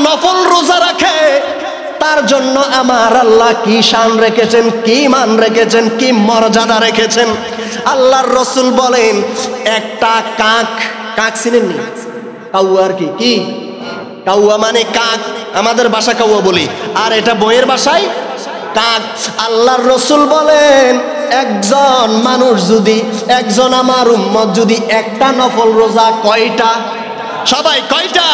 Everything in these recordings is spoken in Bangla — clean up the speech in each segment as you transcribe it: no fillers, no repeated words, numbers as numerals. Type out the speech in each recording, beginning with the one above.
নফল রোজা রাখে তার জন্য আমার আল্লাহ কি শান রেখেছেন, কি মান রেখেছেন, কি মর্যাদা রেখেছেন। আল্লাহর রাসূল বলেন একটা কাক, কাক চিনেননি? কাউয়া আর কি, কি কাউয়া মানে কাক, আমাদের ভাষা কাউয়া বলি, আর এটা বইয়ের ভাষায় কাক। আল্লাহর রাসূল বলেন একজন মানুষ যদি, একজন আমার উম্মত যদি একটা নফল রোজা, কয়টা? সবাই কয়টা?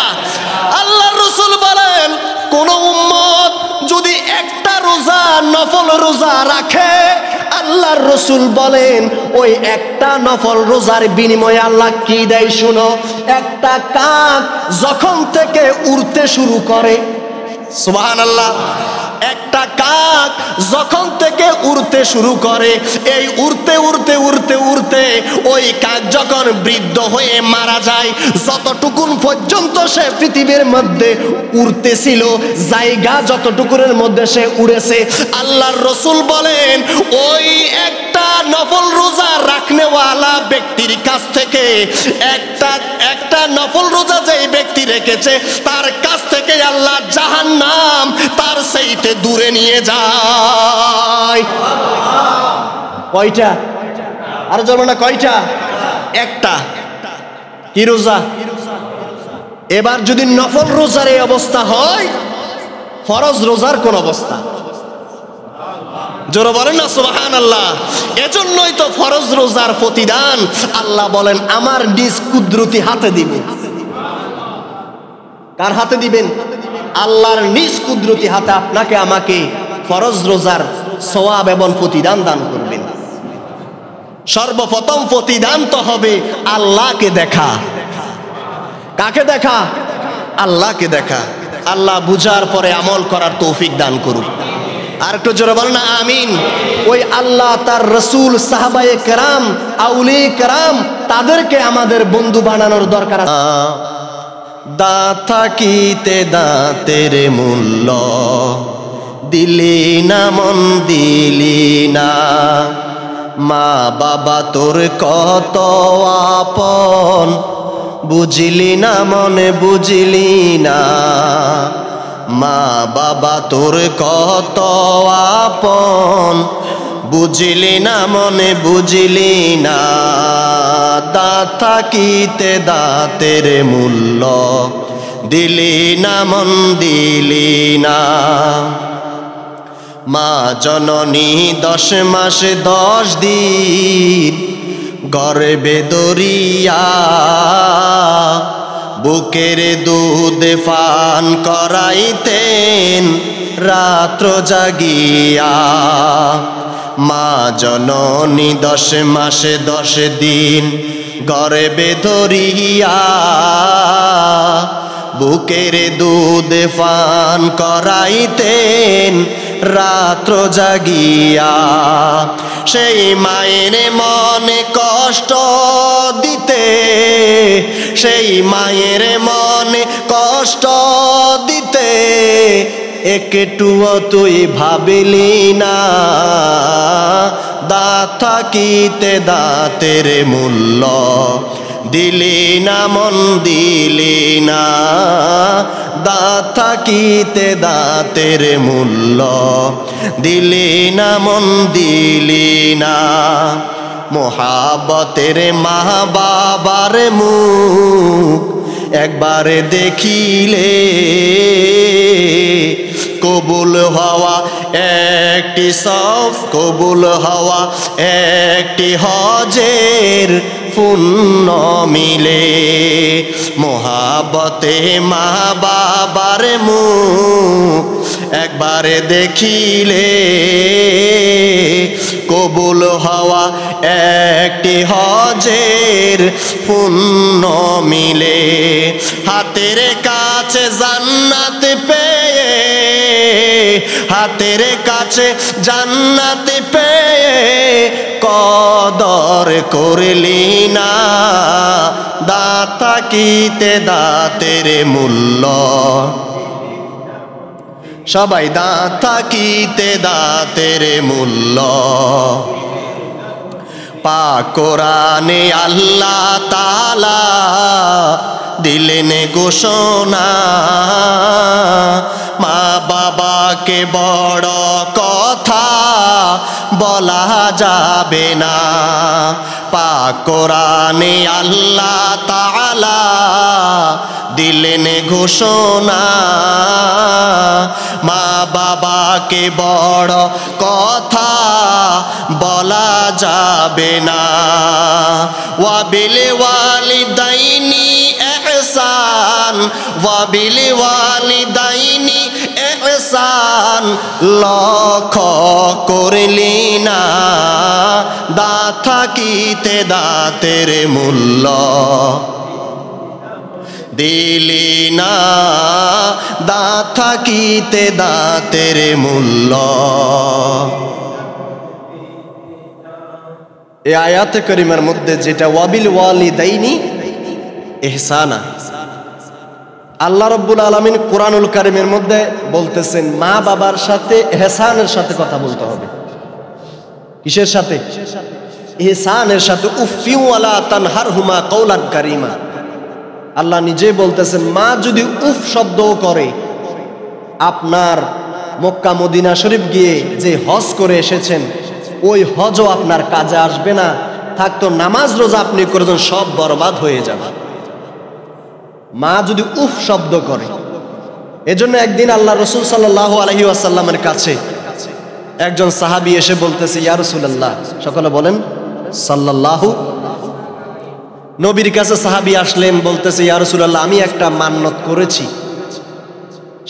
আল্লাহর রাসূল বলেন কোন উম্মত যদি একটা রোজা, নফল রোজা রাখে, আল্লাহর রাসূল বলেন ওই একটা নফল রোজার বিনিময়ে আল্লাহ কি দেয় শুনো। একটা কাক যখন থেকে উড়তে শুরু করে, সুবহানাল্লাহ, একটা কাক যখন থেকে উড়তে শুরু করে, এই উড়তে উড়তে উড়তে উড়তে ওই কাক যখন বৃদ্ধ হয়ে মারা যায়, যতটুকুন পর্যন্ত সে পৃথিবীর মধ্যে উড়তেছিল, জায়গা যতটুকুনের মধ্যে সে উড়েছে, আল্লাহর রাসূল বলেন ওই একটা নফল রোজা রাখনেওয়ালা ব্যক্তির কাছ থেকে, একটা নফল রোজা যেই ব্যক্তি রেখেছে তার কাছ থেকে আল্লাহ জাহান্নাম তার সেইতে দূরে নিয়ে যায়। কয়টা? আর জানো না কয়টা? একটা। কি রোজা? এবার যদি নফল রোজার এই অবস্থা হয়, ফরজ রোজার কোন অবস্থা? জোরে বলেন না সুবহানাল্লাহ। এজন্যই তো ফরজ রোজার প্রতিদান আল্লাহ বলেন আমার নিজ কুদরতি হাতে দিব। কার হাতে দিবেন? আল্লাহর নিজ কুদরতি হাতে আপনাকে আমাকে ফরজ রোজার সওয়াব এবং প্রতিদান দান করবেন। সর্বপ্রথম প্রতিদান তো হবে আল্লাহকে দেখা। কাকে দেখা? আল্লাহকে দেখা। আল্লাহ বুঝার পরে আমল করার তৌফিক দান করুক। আর একটু জোরে বলেন না আমিন। ওই আল্লাহ তার রাসূল, সাহাবায়ে কেরাম, আউলিয়ে কেরাম, তাদেরকে আমাদের বন্ধু বানানোর দরকার আছে। দাঁত থাকিতে দাঁতের মূল্য দিলি না, মন দিলি না, মা বাবা তোর কত আপন বুঝলি না, মনে বুঝলি না, মা বাবা তোর কত আপন বুঝলি না, মনে বুঝলি না, দাঁত থাকিতে দাঁতের মূল্য দিলি না, মন দিলি না, মা জননী 10 মাস 10 দিন গর্ভে ধরিয়া বুকের দুধ পান করাইতেন রাত্র জাগিয়া, মা জননী 10 মাস 10 দিন গর্ভে ধরিয়া বুকের দুধ পান করাইতেন রাত্র জাগিয়া, সেই মায়ের মনে কষ্ট দিতে, সেই মায়ের মনে কষ্ট দিতে একটুও তুই ভাবিলি না, দাঁত থাকিতে দাঁতের মূল্য দিলি না, মন দিলি না, দাঁত থাকিতে দাঁতের মূল্য দিলি না, মন দিলি না, মোহাব্বতের মা বাবার মুখ একবার দেখিলে কবুল হওয়া একটি সব, কবুল হওয়া একটি হজের পুণ্য মিলে, মোহাব্বতে মা বাবার মুখ একবার দেখিলে কবুল হওয়া একটি হজের পুণ্য মিলে, হাতের কাছে জান্নাত পেয়ে, হাতের কাছে জান্নাত পেয়ে কদর করলি না, দাঁত থাকিতে দাঁতের মূল্য, সবাই দাঁত থাকিতে দাঁতের মূল্য, পাক কোরআনে আল্লাহ তাআলা দিলেন ঘোষণা, মা বাবাকে বড় কথা বলা যাবে না। পাক কোরআনে আল্লাহ তাআলা দিলেন ঘোষণা, মা বাবাকে বড় কথা বলা যাবে না। ওয়াবিল ওয়ালিদাইনি ইহসান, ওয়াবিল ওয়ালিদাইনি ইহসান, লক্ষ্য করলি না দাঁত থাকিতে দাঁতের মূল্য দিলি না, দাঁত থাকিতে দাঁতের মূল্য। এই আয়াতে কারিমার মধ্যে যেটা ওয়াবিল ওয়ালিদাইনি ইহসানা, আল্লাহ রাব্বুল আলামিন কোরআনুল কারীমের মধ্যে বলতেছেন মা বাবার সাথে ইহসানের সাথে কথা বলতে হবে। কিসের সাথে? ইহসানের সাথে। উফি ওয়ালা তানহারহুমা কওলান কারীমা। আল্লাহ নিজেই বলতেছেন মা যদি উফ শব্দও করে, আপনার মক্কা মদিনা শরীফ গিয়ে যে হজ করে এসেছেন ওই হজও আপনার কাজে আসবে না, থাকতো নামাজ রোজা আপনি করেছেন সব বরবাদ হয়ে যাবে মা যদি উফ শব্দ করে। এজন্য একদিন আল্লাহ রাসূল সাল্লাল্লাহু আলাইহি ওয়াসাল্লামের কাছে একজন সাহাবী এসে বলতেছে ইয়া রাসূলুল্লাহ, সকলে বলেন সাল্লাল্লাহু। নবীর কাছে সাহাবী আসলেন, বলতেছে ইয়া রাসূলুল্লাহ, আমি একটা মান্নত করেছি,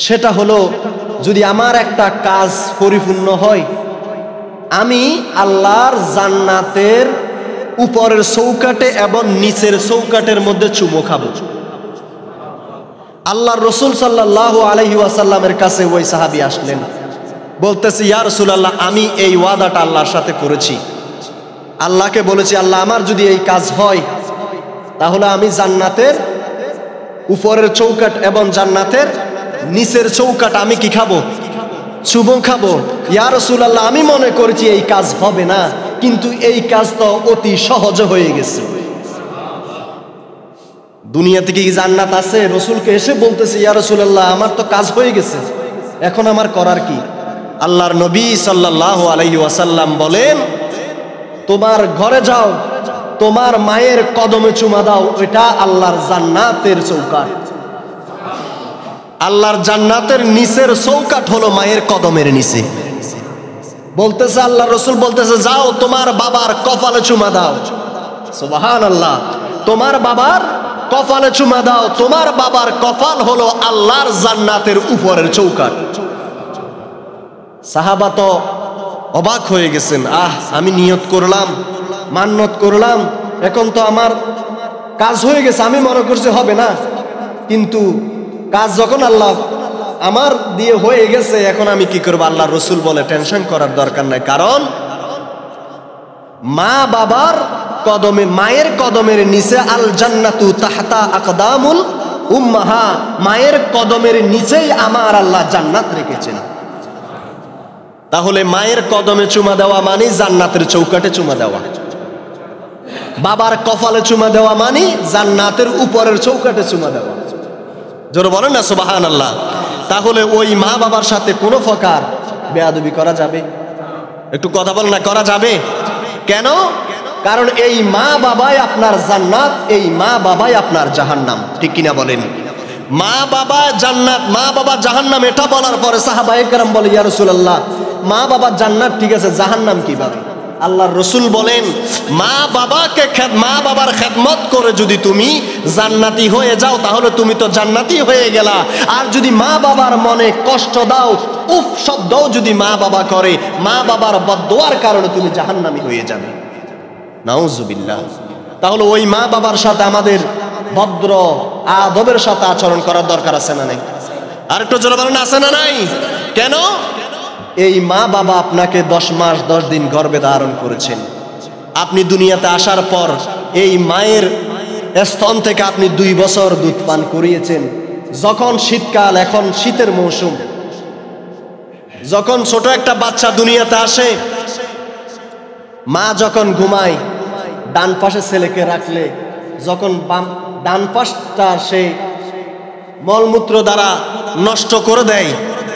সেটা হলো যদি আমার একটা কাজ পরিপূর্ণ হয় আমি আল্লাহর জান্নাতের উপরের চৌকাটে এবং নিচের চৌকাটের মধ্যে চুমো খাবো। আল্লাহর রাসূল সাল্লাল্লাহু আলাইহি ওয়াসাল্লামের কাছে ওই সাহাবী আসলেন, বলতেছে ইয়া রাসূলুল্লাহ, আমি এই ওয়াদাটা আল্লাহর সাথে করেছি, আল্লাহকে বলেছি আল্লাহ আমার যদি এই কাজ হয় তাহলে আমি জান্নাতের উপরের চৌকাট এবং জান্নাতের নিচের চৌকাট আমি কি খাবো? চুমো খাবো। ইয়া রাসূলুল্লাহ, আমি মনে করেছি এই কাজ হবে না, কিন্তু এই কাজ তো অতি সহজ হয়ে গেছে। দুনিয়া থেকে কি জান্নাত আছে? রাসূলকে এসে বলতেছে ইয়া রাসূলুল্লাহ, আমার তো কাজ হয়ে গেছে, এখন আমার করার কি? আল্লাহর নবী সাল্লাল্লাহু আলাইহি ওয়াসাল্লাম বলেন তোমার ঘরে যাও, তোমার মায়ের কদমে চুমা দাও, ওইটা আল্লাহর জান্নাতের চৌকাট। আল্লাহর জান্নাতের নিচের চৌকাট হলো মায়ের কদমের নিচে। বলতেছে আল্লাহ রাসূল বলতেছে যাও তোমার বাবার কপালে চুমা দাও। সুবহানাল্লাহ, তোমার বাবার কপালে চুমা দাও, তোমার বাবার কপাল হলো আল্লাহর জান্নাতের উপরের চৌকাট। সাহাবা তো অবাক হয়ে গেছেন, আমি নিয়ত করলাম, মান্নত করলাম, এখন তো আমার কাজ হয়ে গেছে, আমি মনে করছি হবে না, কিন্তু কাজ যখন আল্লাহ আমার দিয়ে হয়ে গেছে এখন আমি কি করবো? আল্লাহ রাসূল বলে টেনশন করার দরকার নাই, কারণ মা বাবার কদমে, মায়ের কদমের নিচে আল জান্নাতু তাহতা আকদামুল উম্মাহা, মায়ের কদমের নিচেই আমার আল্লাহ জান্নাত রেখেছেন। তাহলে মায়ের কদমে চুমা দেওয়া মানে জান্নাতের চৌকাটে চুমা দেওয়া, বাবার কপালে চুমা দেওয়া মানে জান্নাতের উপরের চৌকাটে চুমা দেওয়া। জোরে বলেন না সুবহানাল্লাহ। তাহলে ওই মা বাবার সাথে কোনো প্রকার বেয়াদবি করা যাবে? একটু কথা বলেন না, করা যাবে কেন? কারণ এই মা বাবাই আপনার জান্নাত, এই মা বাবাই আপনার জাহান্নাম। ঠিক কিনা বলেন? মা বাবা জান্নাত, মা বাবা জাহান্নাম, এটা বলার পরে সাহাবায়ে কেরাম বলে ইয়া রাসূলুল্লাহ, মা বাবা জান্নাত ঠিক আছে, জাহান্নাম কিভাবে? আল্লাহর রাসূল বলেন মা বাবার খেদমত করে যদি তুমি জান্নাতি হয়ে যাও তাহলে তুমি তো জান্নাতি হয়ে গেলা, আর যদি মা বাবার মনে কষ্ট দাও, উফ শব্দও যদি মা বাবা করে, মা বাবার বদদোয়ার কারণে তুমি জাহান্নামী হয়ে যাবে। নাউজুবিল্লাহ। তাহলে ওই মা বাবার সাথে আমাদের ভদ্র আদবের সাথে আচরণ করার দরকার আছে না নাই? আর একটু জোরে বলেন আছে না নাই? কেন? এই মা বাবা আপনাকে 10 মাস 10 দিন গর্ভে ধারণ করেছেন, আপনি দুনিয়াতে আসার পর এই মায়ের স্তন থেকে আপনি 2 বছর দুধ পান করিয়েছেন। যখন শীতকাল, এখন শীতের মৌসুম, যখন ছোট একটা বাচ্চা দুনিয়াতে আসে, মা যখন ঘুমায় ডান পাশে ছেলেকে রাখলে, যখন ডান পাশটা সে মলমূত্র দ্বারা নষ্ট করে দেয়,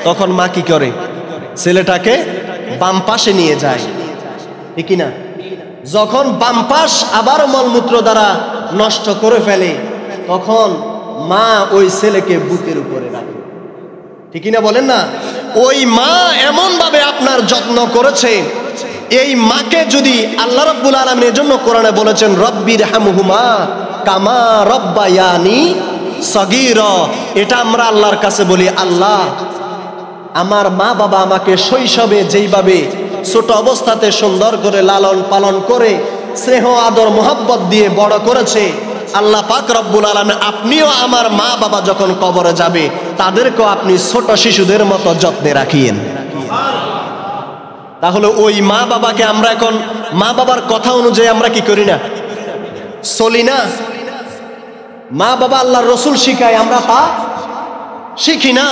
তখন মা কি করে? ছেলেটাকে বাম পাশে নিয়ে যায়, ঠিক না? যখন বাম পাশ আবার মলমূত্র দ্বারা নষ্ট করে ফেলে, তখন মা ওই ছেলেকে বুকের উপরে রাখে, ঠিক না বলেন না? ওই মা এমন ভাবে আপনার যত্ন করেছে, এই মাকে যদি আল্লাহ রাব্বুল আলামিনের জন্য কোরআনে বলেছেন রব্বির হামহুমা কামা রব্বায়ানি সগীরা, এটা আমরা আল্লাহর কাছে বলি, আল্লাহ আমার মা বাবা আমাকে শৈশবে যেইভাবে ছোট অবস্থাতে সুন্দর করে লালন পালন করে স্নেহ আদর মোহাব্বত দিয়ে বড় করেছে, আল্লাহ পাক রব্বুল আলামিন আপনিও আমার মা বাবা যখন কবরে যাবে তাদেরকেও আপনি ছোট শিশুদের মতো যত্নে রাখিয়েন। তাহলে ওই মা বাবাকে আমরা এখন মা বাবার কথা অনুযায়ী আমরা কি করি না, চলি না? মা বাবা আল্লাহর রসুল শিখায়, আমরা তা শিখি না।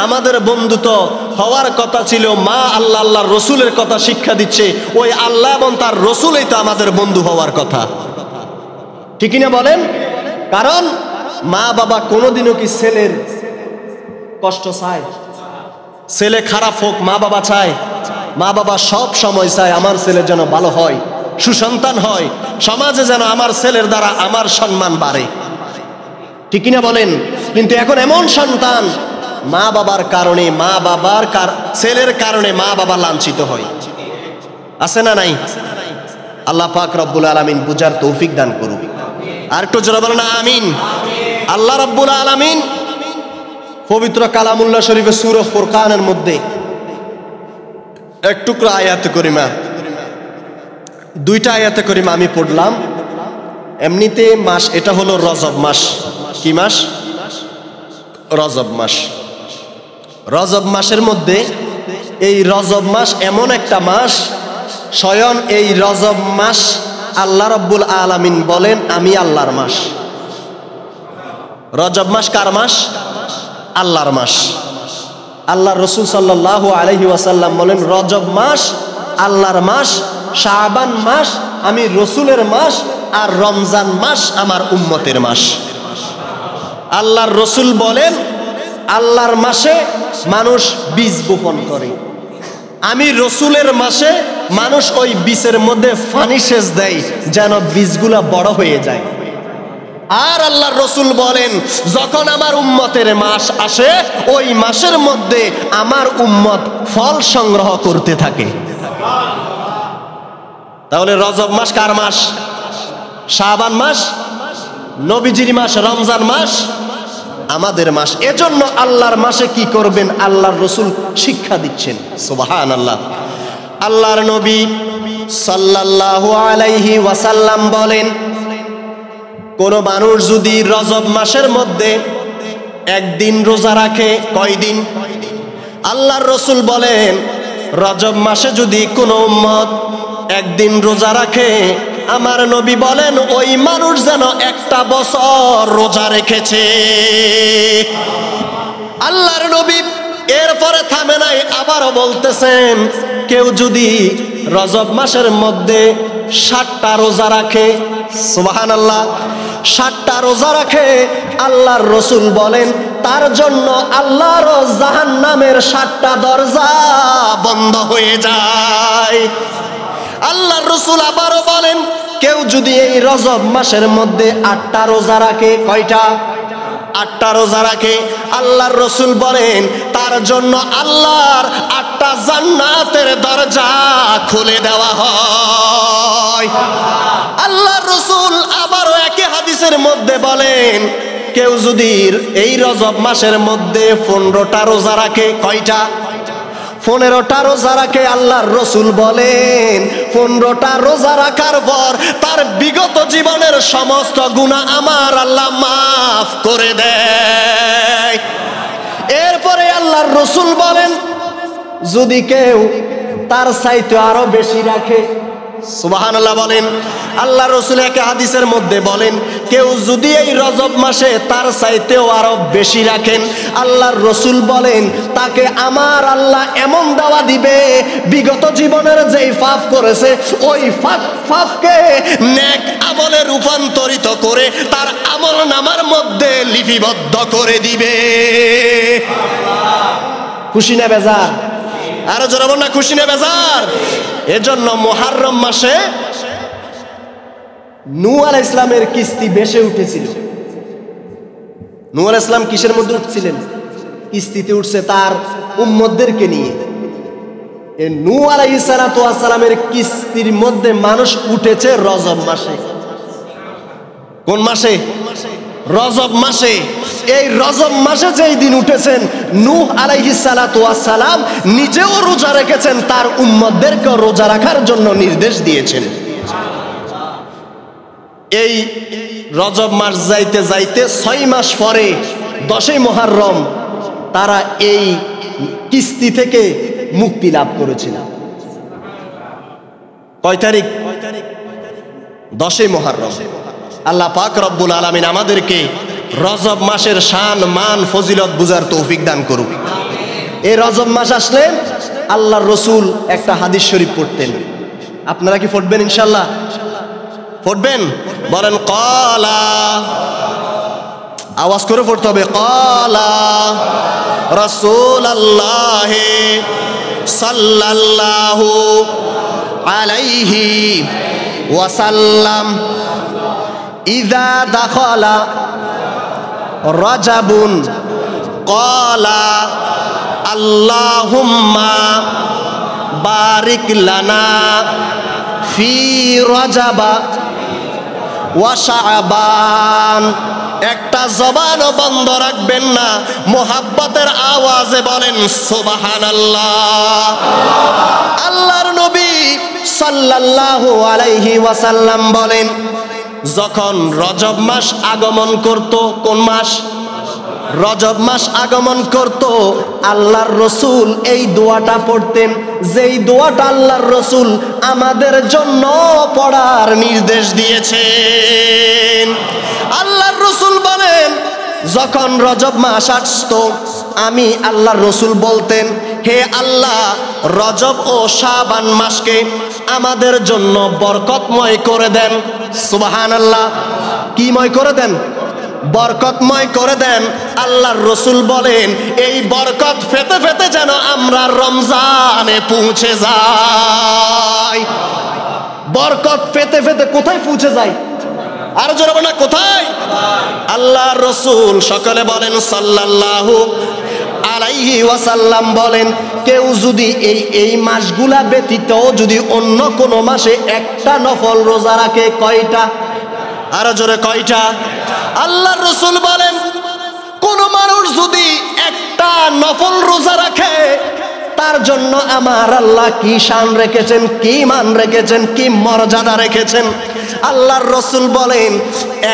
আমাদের বন্ধুত্ব হওয়ার কথা ছিল, মা আল্লাহ আল্লাহর রসুলের কথা শিক্ষা দিচ্ছে, ওই আল্লাহ এবং তার রসুলই তো আমাদের বন্ধু হওয়ার কথা, ঠিক না বলেন? কারণ মা বাবা কোনোদিনও কি ছেলের কষ্ট চায়? ছেলে খারাপ হোক মা বাবা চায়? মা বাবা সব সময় চায় আমার ছেলে যেন ভালো হয়, সুসন্তান হয়, সমাজে যেন আমার ছেলের দ্বারা আমার সম্মান বাড়ে, ঠিক না বলেন? কিন্তু এখন এমন সন্তান মা বাবার কারণে, মা বাবার ছেলের কারণে মা বাবা লাঞ্ছিত হয়, আছে না নাই? আল্লাহ পাক রব্বুল আলামিন বুঝার তৌফিক দান করুন। আর একটু জোরে বলেন আমিন। আল্লাহ রাব্বুল আলামিন পবিত্র কালামুল্লাহ শরীফে সূরা ফুরকানের মধ্যে এক টুকরা আয়াত করিমা, দুইটা আয়াত করিমা আমি পড়লাম। এমনিতে মাস এটা হলো রজব মাস। কি মাস? রজব মাস। রজব মাসের মধ্যে এই রজব মাস এমন একটা মাস, স্বয়ং এই রজব মাস আল্লাহ রাব্বুল আলামিন বলেন আমি আল্লাহর মাস। রজব মাস কার মাস? আল্লাহর মাস। আল্লাহ রসুল সাল্লাল্লাহু আলাইহি ওয়াসাল্লাম বলেন রজব মাস আল্লাহর মাস, শাবান মাস আমি রসুলের মাস, আর রমজান মাস আমার উম্মতের মাস। আল্লাহর রসুল বলেন আল্লাহর মাসে মানুষ বীজ বপন করে, আমি রসুলের মাসে মানুষ ওই বীজের মধ্যে পানি সেচ দেয় যেন বীজগুলা বড় হয়ে যায়। আর আল্লাহর রসুল বলেন যখন আমার উম্মতের মাস আসে ওই মাসের মধ্যে আমার উম্মত ফল সংগ্রহ করতে থাকে। তাহলে রজব মাস কার মাস? শাবান মাস নবীজির মাস, রমজান মাস আমাদের মাস। এজন্য আল্লাহর মাসে কি করবেন আল্লাহর রসুল শিক্ষা দিচ্ছেন। সুবহানাল্লাহ। আল্লাহর নবী সাল্লাল্লাহু আলাইহি ওয়াসাল্লাম বলেন কোন মানুষ যদি রজব মাসের মধ্যে একদিন রোজা রাখে, কয়দিন? আল্লাহর রসুল বলেন রজব মাসে যদি কোনো উম্মত একদিন রোজা রাখে, আমার নবী বলেন ওই মানুষ যেন একটা বছর রোজা রেখেছে। আল্লাহর নবী এরপরে থামে নাই, আবারও বলতেছেন কেউ যদি রজব মাসের মধ্যে 60টা রোজা রাখে, সুবহানাল্লাহ, 60টা রোজা রাখে, আল্লাহর রসুল বলেন তার জন্য আল্লাহর জাহান্নামের 60টা দরজা বন্ধ হয়ে যায়। আল্লাহর রসুল আবারও বলেন কেউ যদি এই রজব মাসের মধ্যে 8টা রোজা রাখে, কয়টা? 8টা রোজা রাখে, আল্লাহর রসুল বলেন তার জন্য আল্লাহর 8টা জান্নাতের দরজা খুলে দেওয়া হয়। আল্লাহর রসুল আবারও একই হাদিসের মধ্যে বলেন কেউ যদি এই রজব মাসের মধ্যে 15টা রোজা রাখে, কয়টা? 15টা রোজা রাখে, আল্লাহর রসুল বলেন 15টা রোজা রাখার পর তার বিগত জীবনের সমস্ত গুনাহ আমার আল্লাহ মাফ করে দেয়। এরপরে আল্লাহর রসুল বলেন যদি কেউ তার চাইতে আরো বেশি রাখে, সুবহানাল্লাহ বলেন। আল্লাহ রাসূল এক হাদিসের মধ্যে বলেন, কেউ যদি এই রজব মাসে তার চাইতেও আরো বেশি রাখেন, আল্লাহর রাসূল বলেন তাকে আমার আল্লাহ এমন দাওয়া দিবে, বিগত জীবনের যেই পাপ করেছে ওই পাপকে নেক আমলে রূপান্তরিত করে তার আমল নামার মধ্যে লিপিবদ্ধ করে দিবে। খুশি না বেজার? আরো জোরে বল না, খুশি না বেজার? এজন্য মুহররম মাসে নূহ আলাইহিস সালামের কিস্তি বেশে উঠেছিল। নূহ আলাইহিস সালাম কিসের মধ্যে উঠছিলেন? কিস্তিতে উঠছে তার উম্মতদেরকে নিয়ে। এই নূহ আলাইহিস সালামের কিস্তির মধ্যে মানুষ উঠেছে রজব মাসে। কোন মাসে? রজব মাসে। এই রজব মাসে যেই দিন উঠেছেন, নূহ আলাইহিস সালাম নিজেও রোজা রেখেছেন, তার উম্মতদেরকে রোজা রাখার জন্য নির্দেশ দিয়েছেন। এই রজব মাস যাইতে যাইতে 6 মাস পরে 10ই মুহররম তারা এই কিস্তি থেকে মুক্তি লাভ করেছিল। কয় তারিখ? 10ই মুহররম। আল্লাহ পাক রব্বুল আলামিন আমাদেরকে রজব মাসের শান মান ফজিলত বুঝার তৌফিক দান করুক। এই রজব মাস আসলে আল্লাহর রাসূল একটা হাদিস শরীফ পড়তেন। আপনারা কি পড়বেন ইনশাআল্লাহ? পড়বেন? বলেন ক্বালা, আওয়াজ করে পড়তে হবে। ক্বালা রাসূলুল্লাহ সাল্লাল্লাহু আলাইহি ওয়াসাল্লাম ইযা দাখালা রাজাবুন ক্বালা আল্লাহুম্মা বারিক লানা ফি রাজাবা ওয়া শাবান। একটা জবানও বন্ধ রাখবেন না, মোহাব্বতের আওয়াজে বলেন সুবহানাল্লাহ। আল্লাহর নবী সাল্লাল্লাহু আলাইহি ওয়াসাল্লাম বলেন, যখন রজব মাস আগমন করত, কোন মাস? রজব মাস আগমন করত, আল্লাহর রাসূল এই দোয়াটা পড়তেন, যেই দোয়াটা আল্লাহর রাসূল আমাদের জন্য পড়ার নির্দেশ দিয়েছেন। আল্লাহর রাসূল বলেন, যখন রজব মাস আসতো আমি আল্লাহর রাসূল বলতেন, হে আল্লাহ, রজব ও শাবান মাসকে আমাদের জন্য বরকতময় করে দেন। সুবহানাল্লাহ। কিময় করে দেন? বরকতময় করে দেন। আল্লাহর রাসূল বলেন, এই বরকত পেতে পেতে যেন আমরা রমজানে পৌঁছে যাই। বরকত পেতে পেতে কোথায় পৌঁছে যাই? আর জোরে বলেন, কোথায়? আল্লাহর রাসূল সকলে বলেন সাল্লাল্লাহু আলাইহি ওয়াসাল্লাম বলেন, কেউ যদি এই মাসগুলা ব্যতীত যদি অন্য কোনো মাসে একটা নফল রোজা রাখে, কয়টা? আরো জোরে, কয়টা? আল্লাহর রাসূল বলেন, কোন মানুষ যদি একটা নফল রোজা রাখে, তার জন্য আমার আল্লাহ কি শান রেখেছেন, কি মান রেখেছেন, কি মর্যাদা রেখেছেন। আল্লাহর রাসূল বলেন,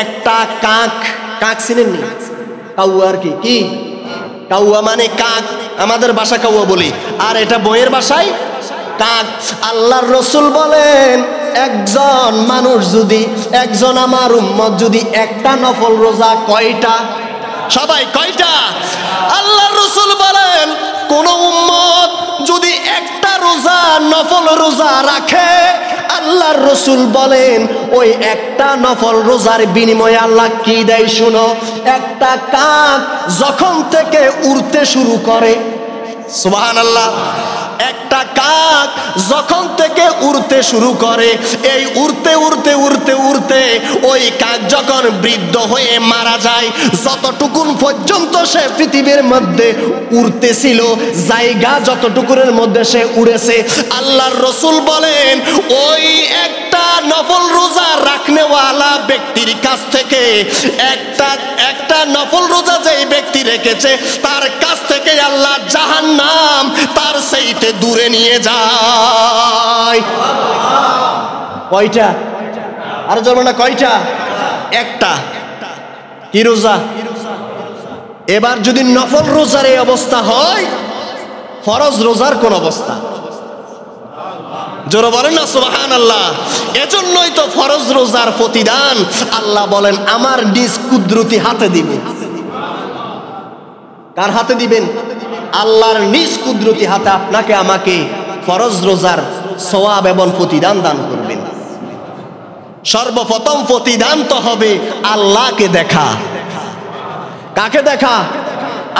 একটা কাক, কাক চিনেননি? কাউয়া আর কি? কি কাউয়া মানে কাক, আমাদের ভাষা কাউয়া বলি, আর এটা বইয়ের ভাষায় কাক। আল্লাহর রাসূল বলেন, একজন মানুষ যদি, একজন আমার উম্মত যদি একটা নফল রোজা, কয়টা? সবাই কয়টা? আল্লাহর রাসূল বলেন, কোন উম্মত যদি একটা রোজা নফল রোজা রাখে, আল্লাহর রাসূল বলেন ওই একটা নফল রোজার বিনিময়ে আল্লাহ কি দেয় শুনো। একটা কাক যখন থেকে উড়তে শুরু করে, সুবহানাল্লাহ, একটা কাক যখন থেকে উড়তে শুরু করে, এই উড়তে উড়তে উড়তে উড়তে ওই কাক যখন বৃদ্ধ হয়ে মারা যায়, যতটুকুন পর্যন্ত সে পৃথিবীর মধ্যে উড়তেছিল, জায়গা যতটুকুনের মধ্যে সে উড়েছে, আল্লাহর রাসূল বলেন ওই একটা নফল রোজা রাখনেওয়ালা ব্যক্তির কাছ থেকে একটা নফল রোজা যেই ব্যক্তি রেখেছে তার কাছ থেকে আল্লাহ জাহান্নাম তার সেইতে দূরে নিয়ে যায়। কয়টা? আর জানো না কয়টা? একটা। কি রোজা? এবার যদি নফল রোজার এই অবস্থা হয়, ফরজ রোজার কোন অবস্থা? জোরে বলেন না সুবহানাল্লাহ। এজন্যই তো ফরজ রোজার প্রতিদান আল্লাহ বলেন আমার নিজ কুদরতি হাতে দিবেন। কার হাতে দিবেন? আল্লাহর নিজ কুদরতি হাতে আপনাকে আমাকে ফরজ রোজার সওয়াব এবং প্রতিদান দান করবেন। সর্বপ্রথম প্রতিদান তো হবে আল্লাহকে দেখা। কাকে দেখা?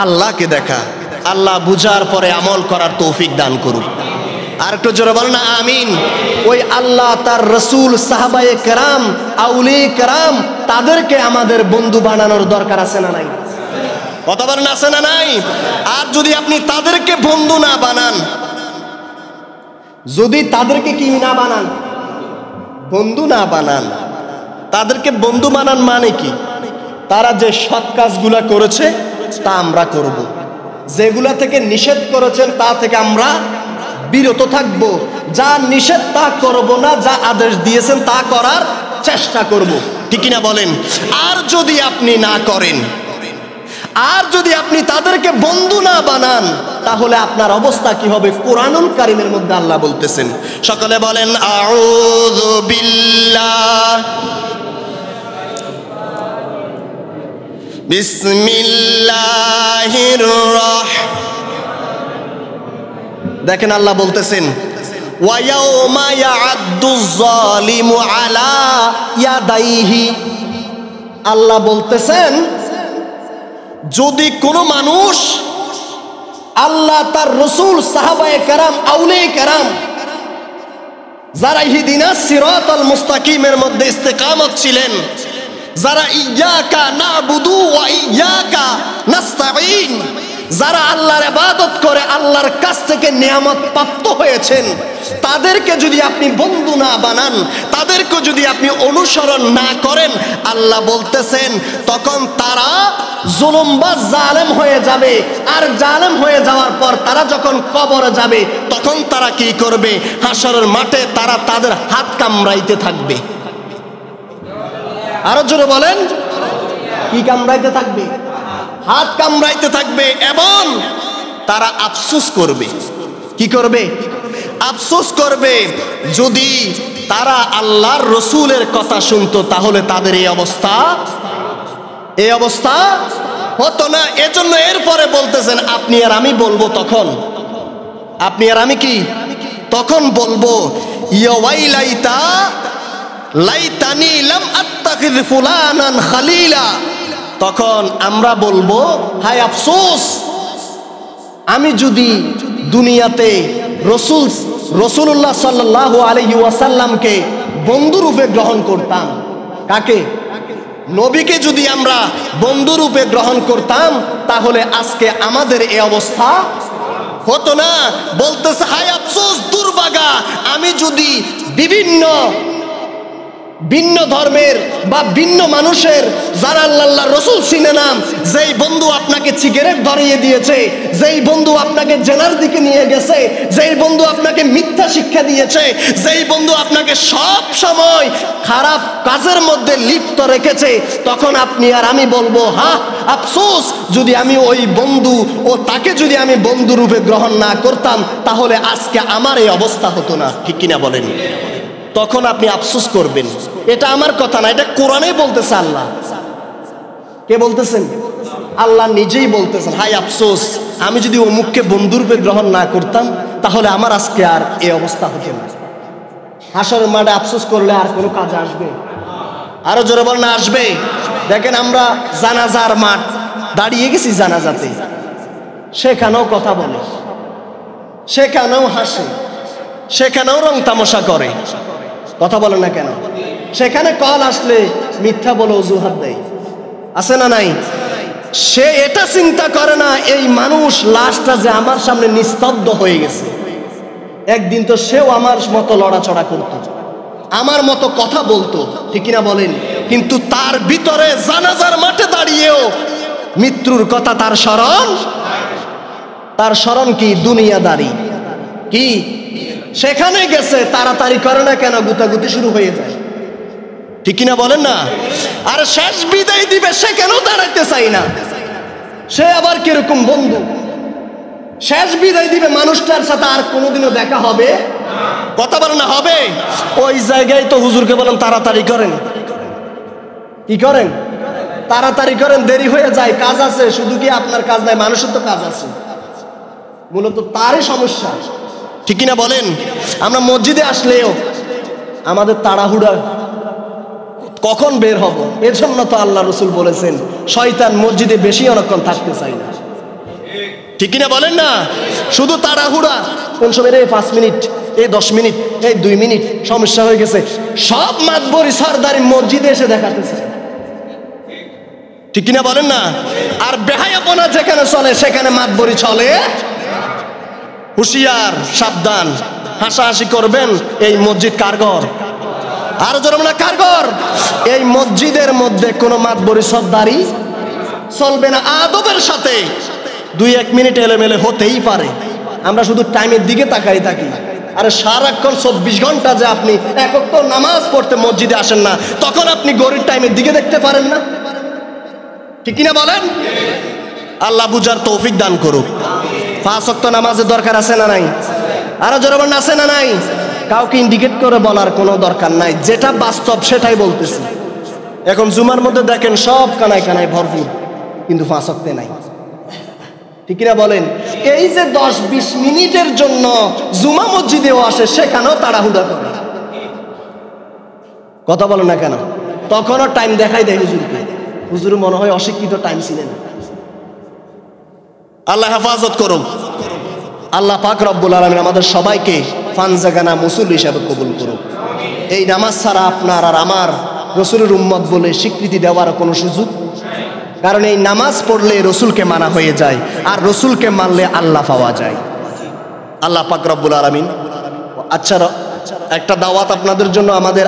আল্লাহকে দেখা। আল্লাহ বুঝার পরে আমল করার তৌফিক দান করুক। আর একটু জোরে বলেন না আমিন। ওই আল্লাহ, তার রসুল, সাহাবায়ে কেরাম, আউলিয়ে কেরাম, তাদেরকে আমাদের বন্ধু বানানোর দরকার আছে না নাই? কথা বলেন আছে না নাই? আর যদি আপনি তাদেরকে বন্ধু না বানান, যদি তাদেরকে কি না বানান, বন্ধু না বানান, তাদেরকে বন্ধু বানান মানে কি? তারা যে সৎ কাজগুলা করেছে তা আমরা করব, যেগুলা থেকে নিষেধ করেছেন তা থেকে আমরা বিরত থাকব, যা নিষেধ তা করব না, যা আদেশ দিয়েছেন তা করার চেষ্টা করব। ঠিক কিনা বলেন? আর যদি আপনি না করেন, আর যদি আপনি তাদেরকে বন্ধু না বানান, তাহলে আপনার অবস্থা কি হবে? কোরআনুল কারীমের মধ্যে আল্লাহ বলতেছেন, সকলে বলেন আউযু বিল্লাহ, বিসমিল্লাহির দেখেন আল্লাহ বলতেছেন ওয়া ইয়াউমা ইয়া'আদ্দুয যালিমু আলা ইয়াদাইহি। আল্লাহ বলতেছেন যদি কোনো মানুষ আল্লাহ, তার রসুল, সাহাবায়ে কেরাম, আউলিয়ে কেরাম, যারা ইহদিনাস সিরাতাল মুস্তাকিমের মধ্যে ইস্তেকামত ছিলেন, যারা ইয়াকা না'বুদু ওয়া ইয়াকা নাস্তাঈন, যারা আল্লাহর ইবাদত করে আল্লাহর কাছ থেকে নিয়ামত প্রাপ্ত হয়েছেন, তাদেরকে যদি আপনি বন্ধু না বানান, তাদেরকে যদি আপনি অনুসরণ না করেন, আল্লাহ বলতেছেন তখন তারা জুলুমবাজ জালেম হয়ে যাবে। আর জালেম হয়ে যাওয়ার পর তারা যখন কবরে যাবে, তখন তারা কি করবে? হাসরের মাঠে তারা তাদের হাত কামড়াইতে থাকবে। আরো জোরে বলেন, কি কামড়াইতে থাকবে? হাত কামড়াইতে থাকবে। এবং তারা আফসোস করবে। কি করবে? আফসোস করবে। যদি তারা আল্লাহর রসুলের কথা শুনতো, তাহলে তাদের এই অবস্থা হতো না। এজন্য এরপরে বলতেছেন আপনি আর আমি বলবো, তখন আপনি আর আমি কি তখন বলবো ইয়া ওয়াইলাইতা লাইতানি লাম আত্তাখিয ফুলানান খালিলা। তখন আমরা বলবো হায় আফসোস, আমি যদি দুনিয়াতে রাসূলুল্লাহ সাল্লাল্লাহু আলাইহি ওয়াসাল্লামকে বন্ধুরূপে গ্রহণ করতাম। কাকে? নবীকে যদি আমরা বন্ধুরূপে গ্রহণ করতাম, তাহলে আজকে আমাদের এই অবস্থা হতো না। বলতেছে হায় আফসোস, দুর্ভাগা, আমি যদি ভিন্ন ধর্মের বা ভিন্ন মানুষের, যারা আল্লাহর রাসূল চিনে না, যেই বন্ধু আপনাকে সিগারেট ধরিয়ে দিয়েছে, যেই বন্ধু আপনাকে জেনার দিকে নিয়ে গেছে, যেই বন্ধু আপনাকে মিথ্যা শিক্ষা দিয়েছে, যেই বন্ধু আপনাকে সব সময় খারাপ কাজের মধ্যে লিপ্ত রেখেছে, তখন আপনি আর আমি বলবো হা আফসোস, যদি আমি ওই বন্ধু ও তাকে যদি আমি বন্ধু রূপে গ্রহণ না করতাম, তাহলে আজকে আমার এই অবস্থা হতো না। ঠিক কিনা বলেন? তখন আপনি আফসোস করবেন। এটা আমার কথা না, এটা কোরআনেই বলতেছে। আল্লাহ কে বলতেছেন? আল্লাহ নিজেই বলতেছেন হায় আফসোস, আমি যদি অমুককে বন্ধুরূপে গ্রহণ না করতাম, তাহলে আমার আজকে আর এই অবস্থা হতো না। হাসরের মাঠে আফসোস করলে আর কোনো কাজে আসবে? আরো জোরে বল না, আসবে? দেখেন আমরা জানাজার মাঠ দাঁড়িয়ে গেছি, জানাজাতে সেখানেও কথা বলে, সেখানেও হাসে, সেখানেও রং তামাশা করে। কথা বলে না কেন? সেখানে কল আসলে মিথ্যা বলে অজুহাত দেয়, আছে না নাই? সে এটা চিন্তা করে না এই মানুষ লাশটা যে আমার সামনে নিস্তব্ধ হয়ে গেছে, একদিন তো সেও আমার মতো লড়াচড়া করতো, আমার মতো কথা বলতো। ঠিক কিনা বলেন? কিন্তু তার ভিতরে জানাজার মাঠে দাঁড়িয়েও মৃত্যুর কথা তার স্মরণ কি? দুনিয়াদারি কি? সেখানে গেছে, তাড়াতাড়ি করে না কেন? গুতাগুতি শুরু হয়ে যায়। ঠিক কিনা বলেন না? আর শেষ বিদায় দিবে, সে কেন দাঁড়াইতে চাই না? সে আবার কিরকম বন্ধু? শেষ বিদায় দিবে, মানুষটার সাথে আর কোনোদিনও দেখা হবে কথা বলেন না হবে? ওই জায়গায় তো হুজুরকে বলেন তাড়াতাড়ি করেন। কি করেন? তাড়াতাড়ি করেন, দেরি হয়ে যায়, কাজ আছে। শুধু কি আপনার কাজ নাই, মানুষের তো কাজ আছে। মূলত তারই সমস্যা, ঠিক কিনা বলেন? আমরা মসজিদে আসলেও আমাদের তাড়াহুড়া, কখন বের হব। এর জন্য তো আল্লাহ রসুল বলেছেন শয়তান মসজিদে বেশি অনেকক্ষণ থাকতে চাই না, ঠিক কিনা বলেন না? শুধু তাড়াহুড়া, কোন সময় 5 মিনিট, 10 মিনিট, 2 মিনিট, সমস্যা হয়ে গেছে। সব মাতবরি সরদারি মসজিদে এসে দেখাতেছে, ঠিক কিনা বলেন না? আর বেহায়াপনা যেখানে চলে সেখানে মাতবরি চলে। হুঁশিয়ার, সাবধান। হাসাহাসি করবেন, এই মসজিদ কার ঘর? আরো জোরে বলেন কার ঘর? এই মসজিদের মধ্যে কোনো মাতবরি সরদারি চলবে না। আদবের সাথে 2-1 মিনিট এলোমেলো হতেই পারে। আমরা শুধু টাইমের দিকে তাকাই থাকি। আরে সারাক্ষণ 24 ঘন্টা যে আপনি এক ওয়াক্ত নামাজ পড়তে মসজিদে আসেন না, তখন আপনি ঘড়ির টাইমের দিকে দেখতে পারেন না, ঠিক কিনা বলেন? আল্লাহ বুঝার তৌফিক দান করুক। 5 ওয়াক্ত নামাজের দরকার আছে না নাই? আরো জোরে বলেন আছে না নাই? কাউকে ইন্ডিকেট করে বলার কোনো দরকার নাই, যেটা বাস্তব সেটাই বলতেছি। এখন জুমার মধ্যে দেখেন সব কানায় কানায় ভরপুর, কিন্তু 5 ওয়াক্তে নাই, ঠিক কিনা বলেন? এই যে 10-20 মিনিটের জন্য জুমা মসজিদেও আসে, সেখানেও তাড়াহুড়া করে। কথা বলেন না কেন? তখনও টাইম দেখাই দেয় হুজুরকে। হুজুর মনে হয় অশিক্ষিত, টাইম ছিলেন। আল্লাহ হেফাজত করুন। আল্লাহ পাক রব্বুল আলামিন আমাদের সবাইকে ফানজাগানা মুসল্লি হিসাবে কবুল করুক। এই নামাজ ছাড়া আপনার আর আমার রসুলের উম্মত বলে স্বীকৃতি দেওয়ার কোনো সুযোগ, কারণ এই নামাজ পড়লে রসুলকে মানা হয়ে যায়, আর রসুলকে মানলে আল্লাহ পাওয়া যায়। আল্লাহ পাক রব্বুল আলামিন। আচ্ছা, একটা দাওয়াত আপনাদের জন্য। আমাদের